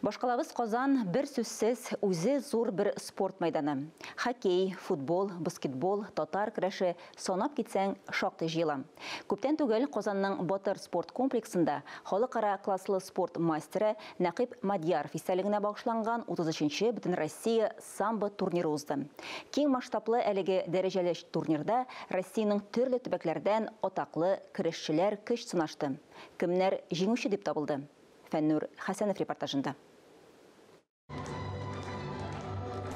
Башкалабыз Казан бер сүзсез үзе зур бер спорт майданы. Хоккей, футбол, баскетбол, татар көрәше санап китсәң шактый җыела. Күптән түгел Казанның Батыр спорт комплексында халыкара класслы спорт мастеры Нәкыйп Мадьяров истәлегенә багышланган 33-нче Бөтен Россия самбо турниры узды. Киң масштаблы әлеге дәрәҗәле турнирда Россиянең төрле төбәкләрдән атаклы көрәшчеләр көч сынашты. Кемнәр җиңүче дип табылды? Фәннур Хәсәнов репортажында.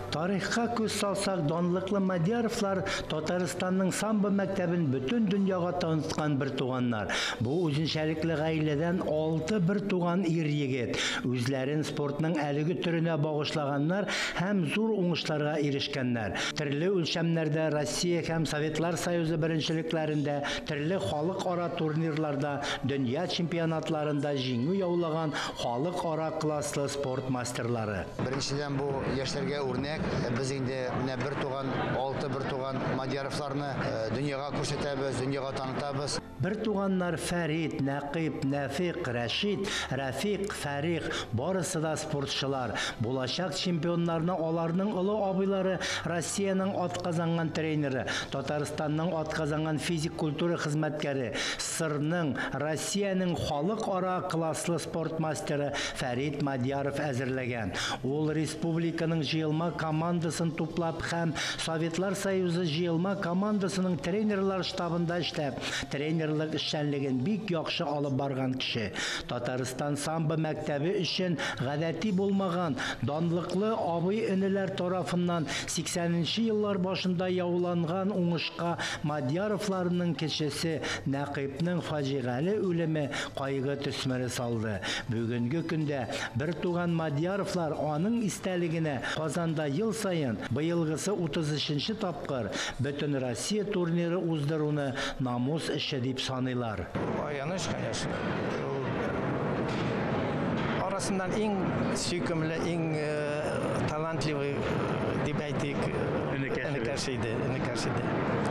Тарихка күз салсак, данлыклы Мадьяровлар Татарстанның самбо мәктәбен бөтен дөньяга таныткан бер туганнар. Бу үзенчәлекле гаиләдән 6 бер туган ир-егет. Үзләрен спортның әлеге төренә багышлаганнар һәм зур уңышларга ирешкәннәр. Төрле үлчәмнәрдә Россия һәм Советлар Союзы беренчелекләрендә, төрле халыкара турнирларда, дөнья чемпионатларында җиңү яулаган халыкара класслы спорт мастерлары. Беренчедән бу яшьләргә үрнәк. Biz инде бер туган, 6 бер туган Мадьяровларны дөньяга күрсәтәбез, дөньяга танытабыз. Бер туганнар Фәрит, Нәкыйп, Нәфиq, Рәшид, Рәфиq, Фәрих барысы да спортчылар. Булачак чемпионнарны аларның олы абыйлары Россиянең атказанган тренеры, Татарстанның атказанган физик культура хезмәткәре, Сырның, Россиянең халыкара класслы спорт мастеры Фәрит Мадьяров әзерләгән. Ул республиканың җыелма командасын туплап һәм Советлар Союзы җыелма командасының тренерлар штабында эшләп, тренерлык эшчәнлеген бик яхшы алып барган кеше. Татарстан самбо мәктәбе өчен гадәти булмаган, данлыклы абый-энеләр тарафыннан 80нче еллар башында яуланган уңышка Мадьяровларның кешесе Нәкыйпның фаҗигале үлеме кайгы төсмәре салды. Бүгенге көндә бер туган Мадьяровлар аның истәлегенә Казанда ел сайын быелгысы 33-нче тапкыр Бөтен Россия турниры уздыруны намус эше дип саныйлар. Аяныч, конечно. Арасыннан иң сөйкемле, иң талантливый дип әйтик, энекәшиде.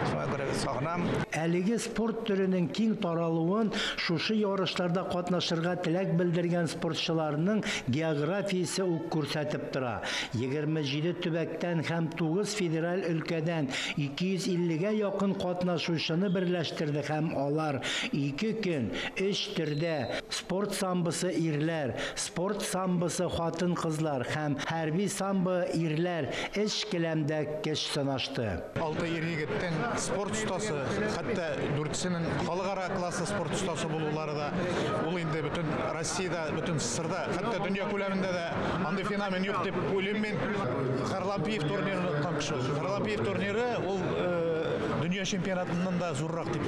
Шуңа күрә сагынам. Әлеге спорт төренең киң таралуын шушы ярышларда катнашырга теләк белдергән спортчыларның географиясе ук күрсәтеп тора. 27 төбәктән һәм 9 федераль өлкәдән 250гә якын катнашучыны берләштерде һәм алар 2 көн 3 төрдә спорт самбосы ирләр, спорт самбосы хатын-кызлар һәм хәрби самбо ирләр эш келәмдә көч сынашты. 6 ир-егеттән спорт ustaсы, хәтта 4сенең халыкара класслы спорт ustaсы булулары да ул инде бөтен Россиядә, бөтен Сырда, хәтта дөнья күләмендә дә андый феномен юк дип уйлыйм мин. Харлампиев турниры танкышы. Харлампиев турниры ул дөнья чемпионатыннан да зуррак дип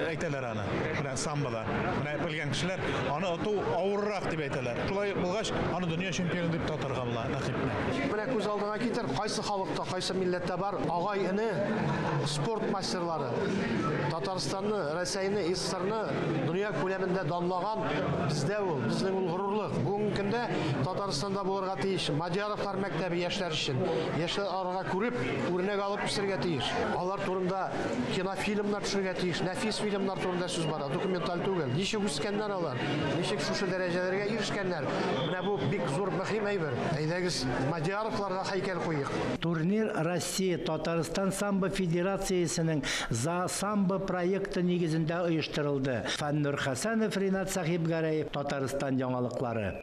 әйтәләр аны. Менә самбода. Менә белгән кешеләр аны ату авыррак дип әйтәләр. Шулай булгач, аны дөнья чемпионы дип татырганлар Нәкыйпне. Менә күз алдына китер, кайсы халыкта, кайсы милләттә бар агай-эне спорт мастерлары. Татарстанны, Россияны, Сырны дөнья күләмендә данлаган бездә ул, безнең ул горурлык. Бүгенге көндә Татарстанда булырга тиеш. Мадьяровлар мәктәбе яшьләр өчен. Яшьләр арага күреп, үрнәк алып үсәргә тиеш. Алар турында кинофильмнар төшергә тиеш. Нәфис фильмнар турында сүз бара, документаль түгел. Ничек үскәннәр алар? Ничек шушы дәрәҗәләргә ирешкәннәр? Менә бу бик зур мөһим әйбер. Әйдәгез Мадьяровларга һәйкәл куйыйк. Турнир Россия Татарстан самбо федерациясенең за самбо проекты нигезендә оештырылды. Фәннур Хәсәнов, Ринат Сахибгәрәев, Татарстан яңалыклары.